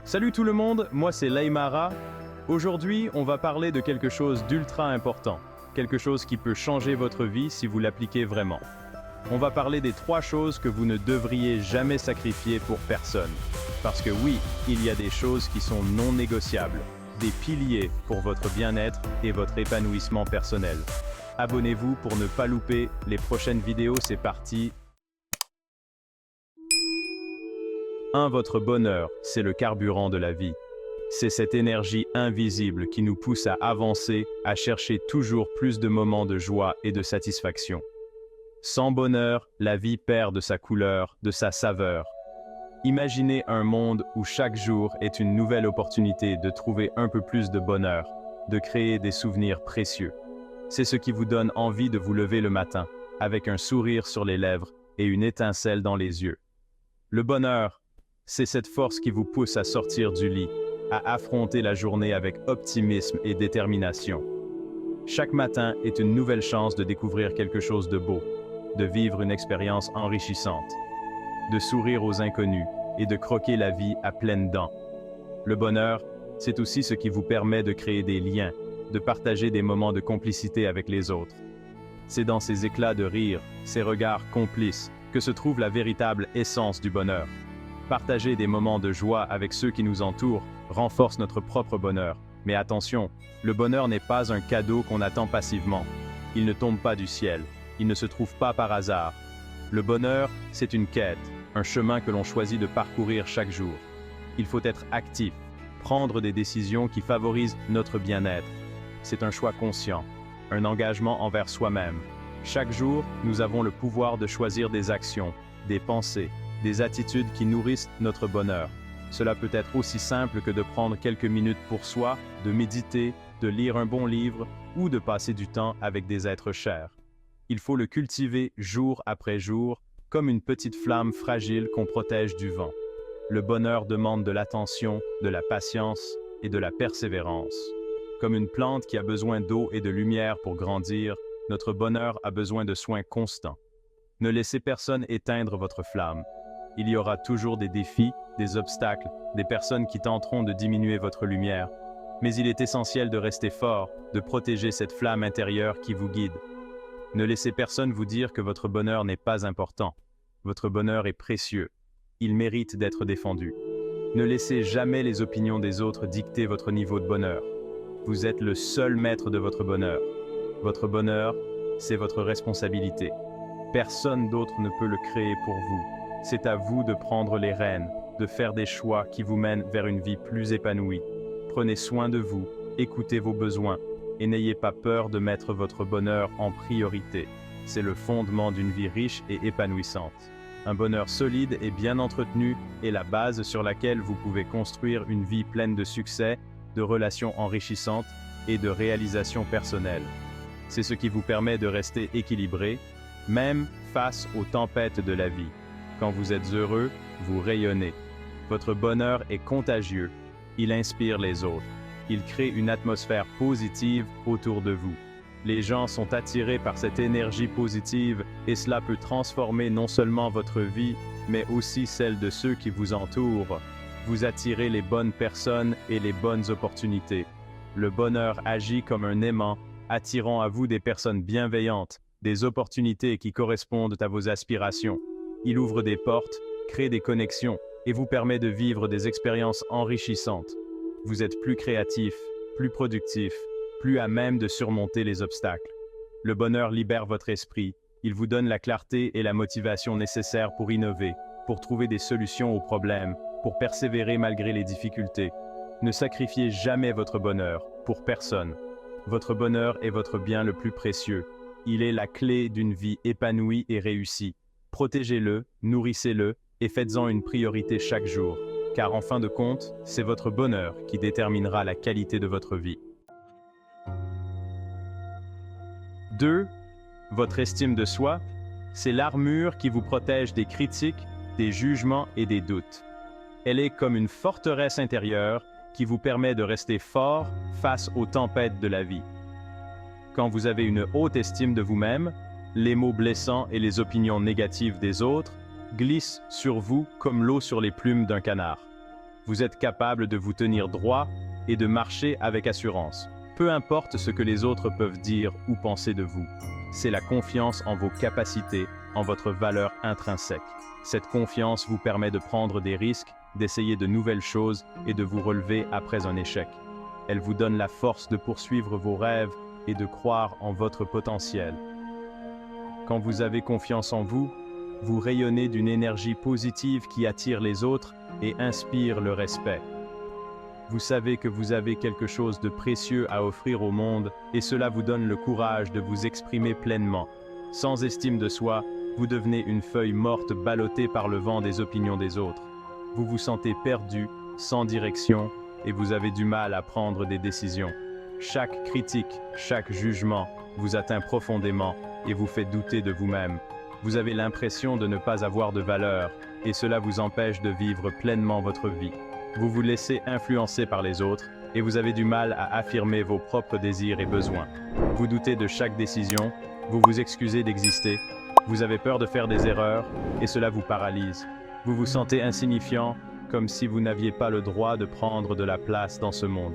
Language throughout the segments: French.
Salut tout le monde, moi c'est Laymara. Aujourd'hui, on va parler de quelque chose d'ultra important, quelque chose qui peut changer votre vie si vous l'appliquez vraiment. On va parler des 3 choses que vous ne devriez jamais sacrifier pour personne. Parce que oui, il y a des choses qui sont non négociables, des piliers pour votre bien-être et votre épanouissement personnel. Abonnez-vous pour ne pas louper les prochaines vidéos, c'est parti. 1. Votre bonheur, c'est le carburant de la vie. C'est cette énergie invisible qui nous pousse à avancer, à chercher toujours plus de moments de joie et de satisfaction. Sans bonheur, la vie perd de sa couleur, de sa saveur. Imaginez un monde où chaque jour est une nouvelle opportunité de trouver un peu plus de bonheur, de créer des souvenirs précieux. C'est ce qui vous donne envie de vous lever le matin, avec un sourire sur les lèvres et une étincelle dans les yeux. Le bonheur, c'est cette force qui vous pousse à sortir du lit, à affronter la journée avec optimisme et détermination. Chaque matin est une nouvelle chance de découvrir quelque chose de beau, de vivre une expérience enrichissante, de sourire aux inconnus et de croquer la vie à pleines dents. Le bonheur, c'est aussi ce qui vous permet de créer des liens, de partager des moments de complicité avec les autres. C'est dans ces éclats de rire, ces regards complices, que se trouve la véritable essence du bonheur. Partager des moments de joie avec ceux qui nous entourent renforce notre propre bonheur. Mais attention, le bonheur n'est pas un cadeau qu'on attend passivement. Il ne tombe pas du ciel, il ne se trouve pas par hasard. Le bonheur, c'est une quête, un chemin que l'on choisit de parcourir chaque jour. Il faut être actif, prendre des décisions qui favorisent notre bien-être. C'est un choix conscient, un engagement envers soi-même. Chaque jour, nous avons le pouvoir de choisir des actions, des pensées, des attitudes qui nourrissent notre bonheur. Cela peut être aussi simple que de prendre quelques minutes pour soi, de méditer, de lire un bon livre ou de passer du temps avec des êtres chers. Il faut le cultiver jour après jour, comme une petite flamme fragile qu'on protège du vent. Le bonheur demande de l'attention, de la patience et de la persévérance. Comme une plante qui a besoin d'eau et de lumière pour grandir, notre bonheur a besoin de soins constants. Ne laissez personne éteindre votre flamme. Il y aura toujours des défis, des obstacles, des personnes qui tenteront de diminuer votre lumière. Mais il est essentiel de rester fort, de protéger cette flamme intérieure qui vous guide. Ne laissez personne vous dire que votre bonheur n'est pas important. Votre bonheur est précieux. Il mérite d'être défendu. Ne laissez jamais les opinions des autres dicter votre niveau de bonheur. Vous êtes le seul maître de votre bonheur. Votre bonheur, c'est votre responsabilité. Personne d'autre ne peut le créer pour vous. C'est à vous de prendre les rênes, de faire des choix qui vous mènent vers une vie plus épanouie. Prenez soin de vous, écoutez vos besoins et n'ayez pas peur de mettre votre bonheur en priorité. C'est le fondement d'une vie riche et épanouissante. Un bonheur solide et bien entretenu est la base sur laquelle vous pouvez construire une vie pleine de succès, de relations enrichissantes et de réalisations personnelles. C'est ce qui vous permet de rester équilibré, même face aux tempêtes de la vie. Quand vous êtes heureux, vous rayonnez. Votre bonheur est contagieux. Il inspire les autres. Il crée une atmosphère positive autour de vous. Les gens sont attirés par cette énergie positive et cela peut transformer non seulement votre vie, mais aussi celle de ceux qui vous entourent. Vous attirez les bonnes personnes et les bonnes opportunités. Le bonheur agit comme un aimant, attirant à vous des personnes bienveillantes, des opportunités qui correspondent à vos aspirations. Il ouvre des portes, crée des connexions et vous permet de vivre des expériences enrichissantes. Vous êtes plus créatif, plus productif, plus à même de surmonter les obstacles. Le bonheur libère votre esprit, il vous donne la clarté et la motivation nécessaires pour innover, pour trouver des solutions aux problèmes, pour persévérer malgré les difficultés. Ne sacrifiez jamais votre bonheur, pour personne. Votre bonheur est votre bien le plus précieux. Il est la clé d'une vie épanouie et réussie. Protégez-le, nourrissez-le et faites-en une priorité chaque jour, car en fin de compte, c'est votre bonheur qui déterminera la qualité de votre vie. 2. Votre estime de soi, c'est l'armure qui vous protège des critiques, des jugements et des doutes. Elle est comme une forteresse intérieure qui vous permet de rester fort face aux tempêtes de la vie. Quand vous avez une haute estime de vous-même, les mots blessants et les opinions négatives des autres glissent sur vous comme l'eau sur les plumes d'un canard. Vous êtes capable de vous tenir droit et de marcher avec assurance. Peu importe ce que les autres peuvent dire ou penser de vous. C'est la confiance en vos capacités, en votre valeur intrinsèque. Cette confiance vous permet de prendre des risques, d'essayer de nouvelles choses et de vous relever après un échec. Elle vous donne la force de poursuivre vos rêves et de croire en votre potentiel. Quand vous avez confiance en vous, vous rayonnez d'une énergie positive qui attire les autres et inspire le respect. Vous savez que vous avez quelque chose de précieux à offrir au monde et cela vous donne le courage de vous exprimer pleinement. Sans estime de soi, vous devenez une feuille morte ballottée par le vent des opinions des autres. Vous vous sentez perdu, sans direction, et vous avez du mal à prendre des décisions. Chaque critique, chaque jugement vous atteint profondément et vous fait douter de vous-même. Vous avez l'impression de ne pas avoir de valeur, et cela vous empêche de vivre pleinement votre vie. Vous vous laissez influencer par les autres, et vous avez du mal à affirmer vos propres désirs et besoins. Vous doutez de chaque décision, vous vous excusez d'exister, vous avez peur de faire des erreurs, et cela vous paralyse. Vous vous sentez insignifiant, comme si vous n'aviez pas le droit de prendre de la place dans ce monde.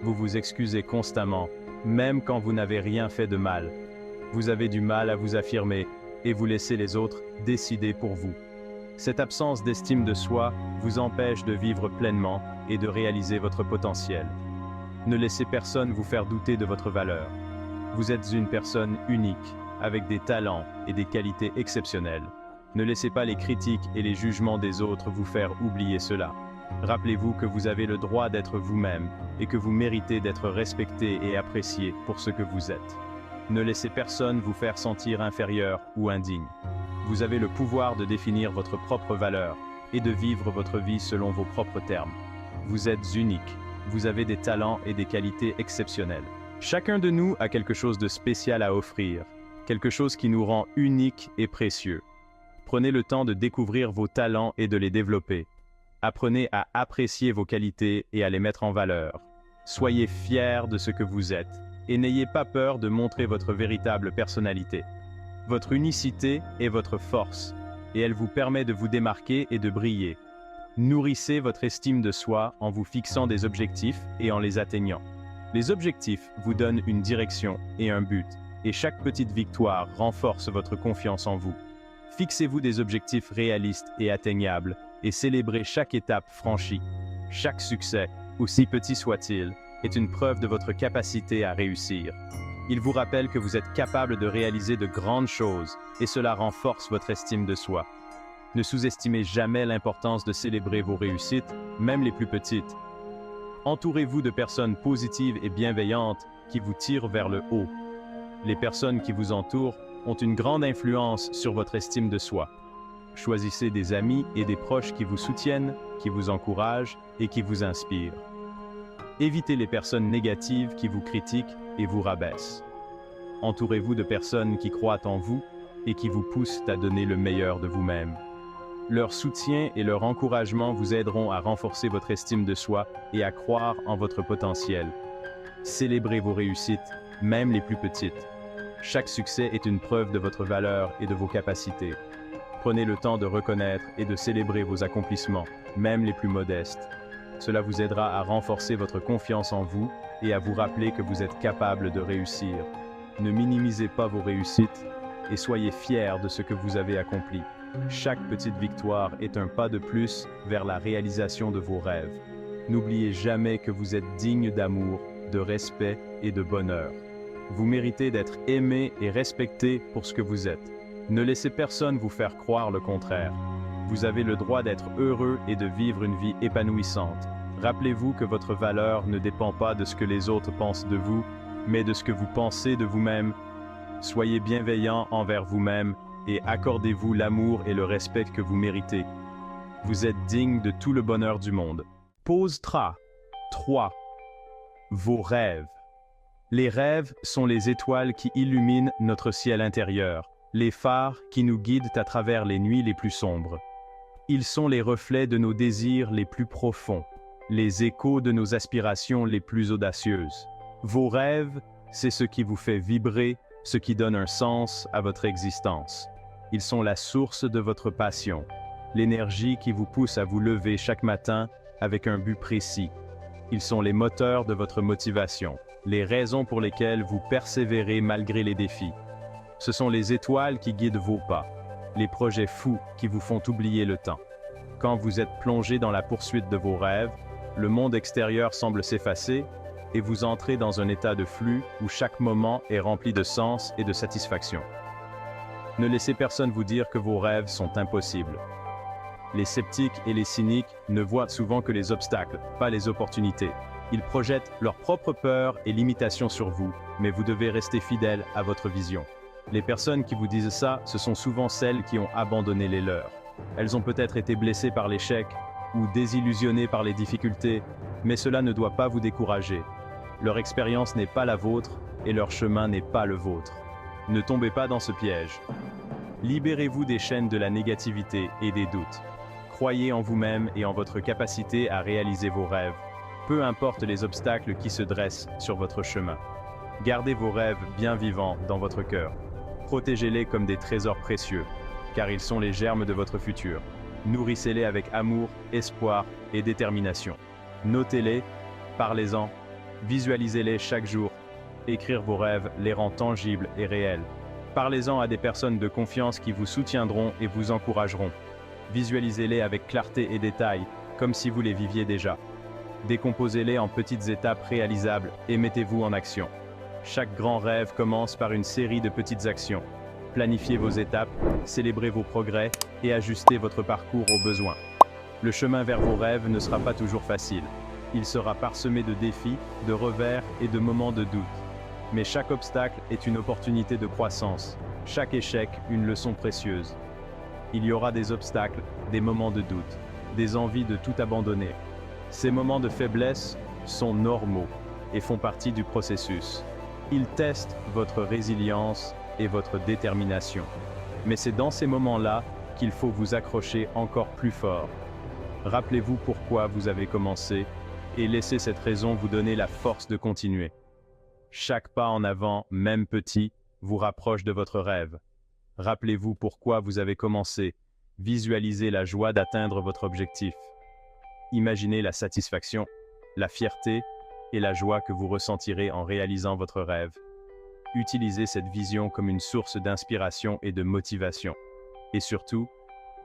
Vous vous excusez constamment, même quand vous n'avez rien fait de mal. Vous avez du mal à vous affirmer, et vous laissez les autres décider pour vous. Cette absence d'estime de soi vous empêche de vivre pleinement et de réaliser votre potentiel. Ne laissez personne vous faire douter de votre valeur. Vous êtes une personne unique, avec des talents et des qualités exceptionnelles. Ne laissez pas les critiques et les jugements des autres vous faire oublier cela. Rappelez-vous que vous avez le droit d'être vous-même et que vous méritez d'être respecté et apprécié pour ce que vous êtes. Ne laissez personne vous faire sentir inférieur ou indigne. Vous avez le pouvoir de définir votre propre valeur et de vivre votre vie selon vos propres termes. Vous êtes unique. Vous avez des talents et des qualités exceptionnelles. Chacun de nous a quelque chose de spécial à offrir, quelque chose qui nous rend uniques et précieux. Prenez le temps de découvrir vos talents et de les développer. Apprenez à apprécier vos qualités et à les mettre en valeur. Soyez fiers de ce que vous êtes et n'ayez pas peur de montrer votre véritable personnalité. Votre unicité est votre force, et elle vous permet de vous démarquer et de briller. Nourrissez votre estime de soi en vous fixant des objectifs et en les atteignant. Les objectifs vous donnent une direction et un but, et chaque petite victoire renforce votre confiance en vous. Fixez-vous des objectifs réalistes et atteignables, et célébrez chaque étape franchie. Chaque succès, aussi petit soit-il, est une preuve de votre capacité à réussir. Il vous rappelle que vous êtes capable de réaliser de grandes choses, et cela renforce votre estime de soi. Ne sous-estimez jamais l'importance de célébrer vos réussites, même les plus petites. Entourez-vous de personnes positives et bienveillantes qui vous tirent vers le haut. Les personnes qui vous entourent ont une grande influence sur votre estime de soi. Choisissez des amis et des proches qui vous soutiennent, qui vous encouragent et qui vous inspirent. Évitez les personnes négatives qui vous critiquent et vous rabaissent. Entourez-vous de personnes qui croient en vous et qui vous poussent à donner le meilleur de vous-même. Leur soutien et leur encouragement vous aideront à renforcer votre estime de soi et à croire en votre potentiel. Célébrez vos réussites, même les plus petites. Chaque succès est une preuve de votre valeur et de vos capacités. Prenez le temps de reconnaître et de célébrer vos accomplissements, même les plus modestes. Cela vous aidera à renforcer votre confiance en vous et à vous rappeler que vous êtes capable de réussir. Ne minimisez pas vos réussites et soyez fiers de ce que vous avez accompli. Chaque petite victoire est un pas de plus vers la réalisation de vos rêves. N'oubliez jamais que vous êtes digne d'amour, de respect et de bonheur. Vous méritez d'être aimé et respecté pour ce que vous êtes. Ne laissez personne vous faire croire le contraire. Vous avez le droit d'être heureux et de vivre une vie épanouissante. Rappelez-vous que votre valeur ne dépend pas de ce que les autres pensent de vous, mais de ce que vous pensez de vous-même. Soyez bienveillant envers vous-même et accordez-vous l'amour et le respect que vous méritez. Vous êtes digne de tout le bonheur du monde. Pause 3. Vos rêves. Les rêves sont les étoiles qui illuminent notre ciel intérieur, les phares qui nous guident à travers les nuits les plus sombres. Ils sont les reflets de nos désirs les plus profonds, les échos de nos aspirations les plus audacieuses. Vos rêves, c'est ce qui vous fait vibrer, ce qui donne un sens à votre existence. Ils sont la source de votre passion, l'énergie qui vous pousse à vous lever chaque matin avec un but précis. Ils sont les moteurs de votre motivation, les raisons pour lesquelles vous persévérez malgré les défis. Ce sont les étoiles qui guident vos pas, les projets fous qui vous font oublier le temps. Quand vous êtes plongé dans la poursuite de vos rêves, le monde extérieur semble s'effacer et vous entrez dans un état de flux où chaque moment est rempli de sens et de satisfaction. Ne laissez personne vous dire que vos rêves sont impossibles. Les sceptiques et les cyniques ne voient souvent que les obstacles, pas les opportunités. Ils projettent leurs propres peurs et limitations sur vous, mais vous devez rester fidèle à votre vision. Les personnes qui vous disent ça, ce sont souvent celles qui ont abandonné les leurs. Elles ont peut-être été blessées par l'échec ou désillusionnées par les difficultés, mais cela ne doit pas vous décourager. Leur expérience n'est pas la vôtre et leur chemin n'est pas le vôtre. Ne tombez pas dans ce piège. Libérez-vous des chaînes de la négativité et des doutes. Croyez en vous-même et en votre capacité à réaliser vos rêves, peu importe les obstacles qui se dressent sur votre chemin. Gardez vos rêves bien vivants dans votre cœur. Protégez-les comme des trésors précieux, car ils sont les germes de votre futur. Nourrissez-les avec amour, espoir et détermination. Notez-les, parlez-en, visualisez-les chaque jour. Écrire vos rêves les rend tangibles et réels. Parlez-en à des personnes de confiance qui vous soutiendront et vous encourageront. Visualisez-les avec clarté et détail, comme si vous les viviez déjà. Décomposez-les en petites étapes réalisables et mettez-vous en action. Chaque grand rêve commence par une série de petites actions. Planifiez vos étapes, célébrez vos progrès et ajustez votre parcours aux besoins. Le chemin vers vos rêves ne sera pas toujours facile. Il sera parsemé de défis, de revers et de moments de doute. Mais chaque obstacle est une opportunité de croissance, chaque échec une leçon précieuse. Il y aura des obstacles, des moments de doute, des envies de tout abandonner. Ces moments de faiblesse sont normaux et font partie du processus. Ils testent votre résilience et votre détermination. Mais c'est dans ces moments-là qu'il faut vous accrocher encore plus fort. Rappelez-vous pourquoi vous avez commencé et laissez cette raison vous donner la force de continuer. Chaque pas en avant, même petit, vous rapproche de votre rêve. Rappelez-vous pourquoi vous avez commencé. Visualisez la joie d'atteindre votre objectif. Imaginez la satisfaction, la fierté et la joie que vous ressentirez en réalisant votre rêve. Utilisez cette vision comme une source d'inspiration et de motivation. Et surtout,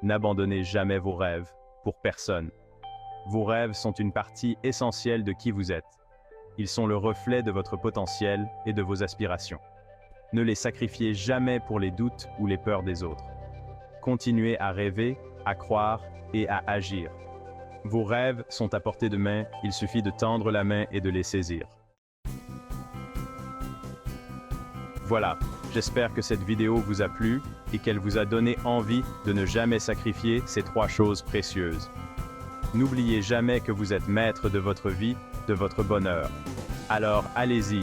n'abandonnez jamais vos rêves, pour personne. Vos rêves sont une partie essentielle de qui vous êtes. Ils sont le reflet de votre potentiel et de vos aspirations. Ne les sacrifiez jamais pour les doutes ou les peurs des autres. Continuez à rêver, à croire et à agir. Vos rêves sont à portée de main, il suffit de tendre la main et de les saisir. Voilà, j'espère que cette vidéo vous a plu et qu'elle vous a donné envie de ne jamais sacrifier ces 3 choses précieuses. N'oubliez jamais que vous êtes maître de votre vie, de votre bonheur. Alors allez-y,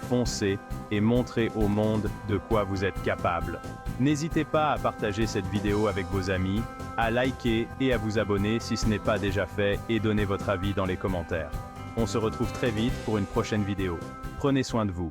foncez et montrez au monde de quoi vous êtes capable. N'hésitez pas à partager cette vidéo avec vos amis, à liker et à vous abonner si ce n'est pas déjà fait et donnez votre avis dans les commentaires. On se retrouve très vite pour une prochaine vidéo. Prenez soin de vous.